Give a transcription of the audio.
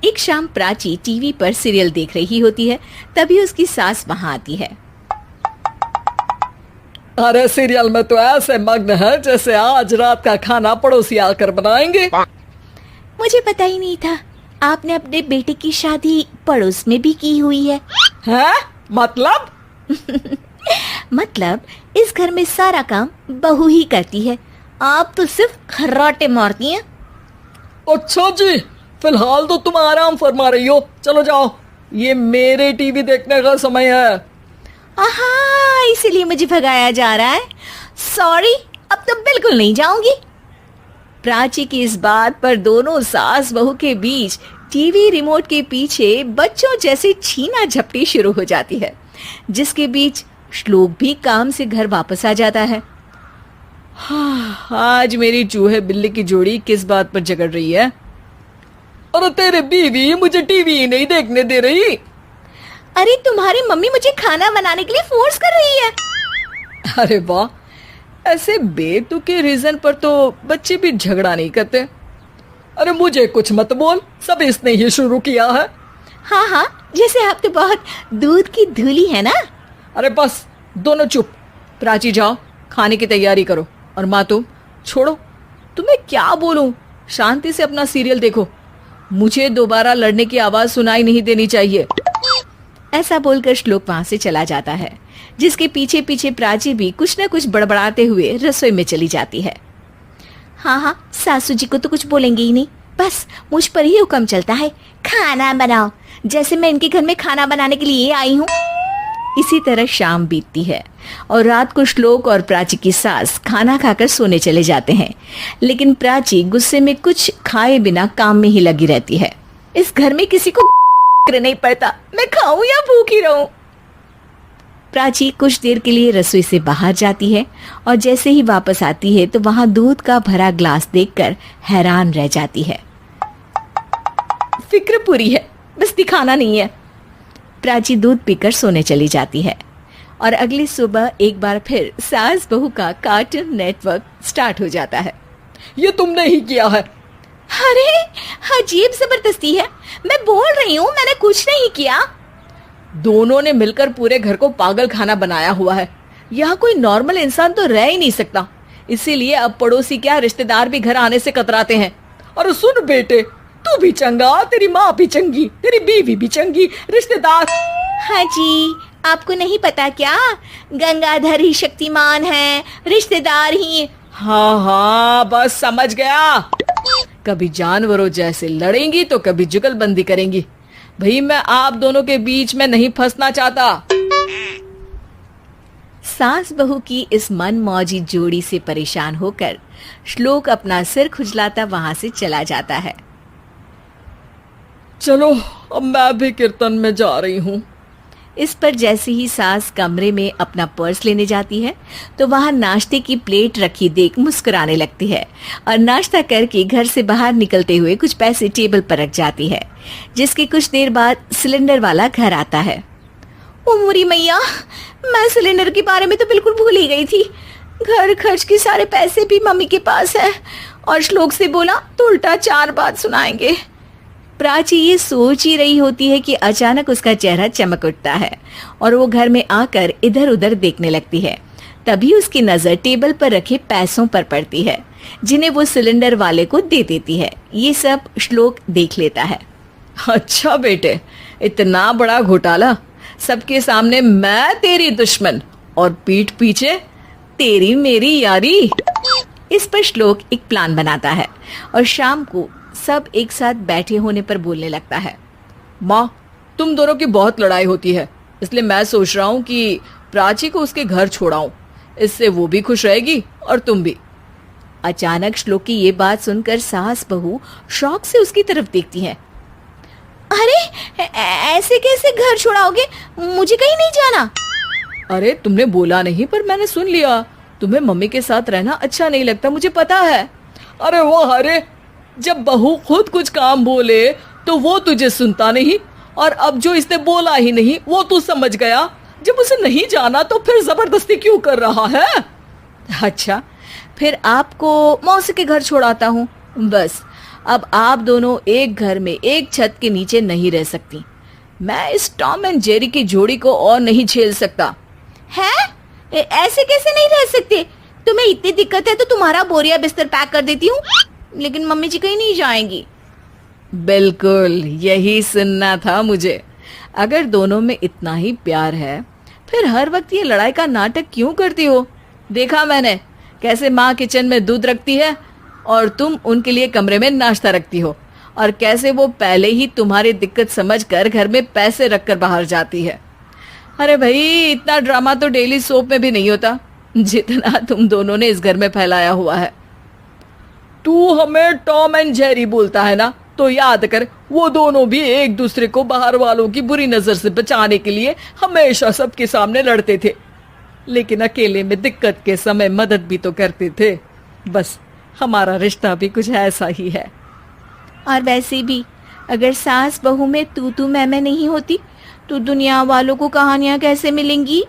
एक शाम प्राची टीवी पर सीरियल देख रही होती है। तभी उसकी सास वहां आती है। अरे सीरियल में तो ऐसे मग्न है जैसे आज रात का खाना पड़ोसी आकर बनाएंगे। मुझे पता ही नहीं था आपने अपने बेटे की शादी पड़ोस में भी की हुई है। हैं? मतलब? मतलब इस घर में सारा काम बहू ही करती है, आप तो सिर्फ खर्राटे मारती हैं। अच्छा जी, फिलहाल तो तुम आराम फरमा रही हो, चलो जाओ, ये मेरे टीवी देखने का समय है। आहा, इसीलिए मुझे भगाया जा रहा है। सॉरी, अब तो बिल्कुल नहीं जाऊंगी। प्राची की इस बात पर दोनों सास बहू के बीच टीवी रिमोट के पीछे बच्चों जैसे छीना झपटी शुरू हो जाती है, जिसके बीच श्लोक भी काम से घर वापस आ जाता है। आज मेरी चूहे बिल्ली की जोड़ी किस बात पर झगड़ रही है? अरे तेरे बीवी मुझे टीवी ही नहीं देखने दे रही। अरे तुम्हारी मम्मी मुझे खाना बनाने के लिए फोर्स कर रही है। अरे वाह, ऐसे बेतुके रीजन पर तो बच्चे भी झगड़ा नहीं करते। अरे मुझे कुछ मत बोल, सब इसने ही शुरू किया है। हाँ हाँ, जैसे आप तो बहुत दूध की धूली है ना। अरे बस, दोनों चुप। प्राची जाओ, खाने की तैयारी करो। और माँ तुम छोड़ो, तुम्हें क्या बोलूं, शांति से अपना सीरियल देखो, मुझे दोबारा लड़ने की आवाज सुनाई नहीं देनी चाहिए। ऐसा बोलकर श्लोक वहां से चला जाता है, जिसके पीछे पीछे प्राची भी कुछ न कुछ बड़बड़ाते हुए रसोई में चली जाती है। हाँ हाँ, सासू जी को तो कुछ बोलेंगे ही नहीं, बस मुझ पर ही हुक्म चलता है, खाना बनाओ, जैसे मैं इनके घर में खाना बनाने के लिए आई हूँ। इसी तरह शाम बीतती है और रात को श्लोक और प्राची की सास खाना खाकर सोने चले जाते हैं, लेकिन प्राची गुस्से में कुछ खाए बिना काम में ही लगी रहती है। इस घर में किसी को नहीं पड़ता, मैं खाऊं या भूखी रहूं। प्राची कुछ देर के लिए रसोई से बाहर जाती है और जैसे ही वापस आती है तो वहां दूध का भरा ग्लास देखकर हैरान रह जाती है। फिक्र पूरी है, बस दिखाना नहीं है। प्राची दूध पीकर सोने चली जाती है और अगली सुबह एक बार फिर सास बहू का कार्टून नेटवर्क स्टार्ट हो जाता है। ये तुमने ही किया है। अरे अजीब जबरदस्ती है, मैं बोल रही हूँ मैंने कुछ नहीं किया। दोनों ने मिलकर पूरे घर को पागल खाना बनाया हुआ है। यहाँ कोई नॉर्मल इंसान तो रह ही नहीं सकता, इसीलिए अब पड़ोसी क्या रिश्तेदार भी घर आने से कतराते हैं। और सुन बेटे, तू भी चंगा, तेरी माँ भी चंगी, तेरी बीवी भी चंगी, रिश्तेदार। हाँ जी, आपको नहीं पता क्या, गंगाधर ही शक्तिमान है, रिश्तेदार ही। हाँ हाँ, बस समझ गया। कभी जानवरों जैसे लड़ेंगी तो कभी जुगलबंदी करेंगी। भाई मैं आप दोनों के बीच में नहीं फंसना चाहता। सास बहू की इस मनमौजी जोड़ी से परेशान होकर श्लोक अपना सिर खुजलाता वहां से चला जाता है। चलो अब मैं भी कीर्तन में जा रही हूँ। इस पर जैसे ही सास कमरे में अपना पर्स लेने जाती है तो वहां नाश्ते की प्लेट रखी देख मुस्कुराने लगती है और नाश्ता करके घर से बाहर निकलते हुए कुछ पैसे टेबल पर रख जाती है, जिसके कुछ देर बाद सिलेंडर वाला घर आता है। ओ मुरी मैया, मैं सिलेंडर के बारे में तो बिल्कुल भूल ही गई थी। घर खर्च के सारे पैसे भी मम्मी के पास है और श्लोक से बोला तो उल्टा 4 बात सुनाएंगे। प्राची ये सोच ही रही होती है कि अचानक उसका चेहरा चमक उठता है और वो घर में आकर इधर उधर देखने लगती है। तभी उसकी नजर टेबल पर रखे पैसों पर पड़ती है, जिन्हें वो सिलेंडर वाले को दे देती है। ये सब श्लोक देख लेता है। अच्छा बेटे, इतना बड़ा घोटाला, सबके सामने मैं तेरी दुश्मन और पीठ पीछे तेरी मेरी यारी। इस पर श्लोक एक प्लान बनाता है और शाम को सब एक साथ बैठे होने पर बोलने लगता है। माँ, तुम दोनों की बहुत लड़ाई होती है, इसलिए मैं सोच रहा हूँ कि प्राची को उसके घर छोड़ाऊं, इससे वो भी खुश रहेगी और तुम भी। अचानक श्लोक की ये बात सुनकर सास बहू शौक से उसकी तरफ देखती हैं। अरे ऐसे कैसे घर छोड़ाओगे, मुझे कहीं नहीं जाना। अरे तुमने बोला नहीं पर मैंने सुन लिया, तुम्हें मम्मी के साथ रहना अच्छा नहीं लगता, मुझे पता है। अरे वो अरे, जब बहू खुद कुछ काम बोले तो वो तुझे सुनता नहीं, और अब जो इसने बोला ही नहीं वो तू समझ गया। जब उसे नहीं जाना तो फिर जबरदस्ती क्यों कर रहा है? अच्छा, फिर आपको मौसी के घर छोड़ाता हूँ, बस अब आप दोनों एक घर में एक छत के नीचे नहीं रह सकती। मैं इस टॉम एंड जेरी की जोड़ी को और नहीं झेल सकता। है? ऐसे कैसे नहीं रह सकते? तुम्हें इतनी दिक्कत है तो तुम्हारा बोरिया बिस्तर पैक कर देती हूँ, लेकिन मम्मी जी कहीं नहीं जाएंगी। बिल्कुल यही सुनना था मुझे। अगर दोनों में इतना ही प्यार है फिर हर वक्त ये लड़ाई का नाटक क्यों करती हो? देखा मैंने कैसे माँ किचन में दूध रखती है और तुम उनके लिए कमरे में नाश्ता रखती हो, और कैसे वो पहले ही तुम्हारी दिक्कत समझकर घर में पैसे रखकर बाहर जाती है। अरे भाई, इतना ड्रामा तो डेली सोप में भी नहीं होता जितना तुम दोनों ने इस घर में फैलाया हुआ है। तू हमें टॉम एंड जेरी बोलता है ना, तो याद कर वो दोनों भी एक दूसरे को बाहर वालों की बुरी नजर से बचाने के लिए हमेशा सबके सामने लड़ते थे, लेकिन अकेले में दिक्कत के समय मदद भी तो करते थे। बस हमारा रिश्ता भी कुछ ऐसा ही है। और वैसे भी अगर सास बहू में तू मैं नहीं होती तो दुनिया वालों को कहानियां कैसे मिलेंगी?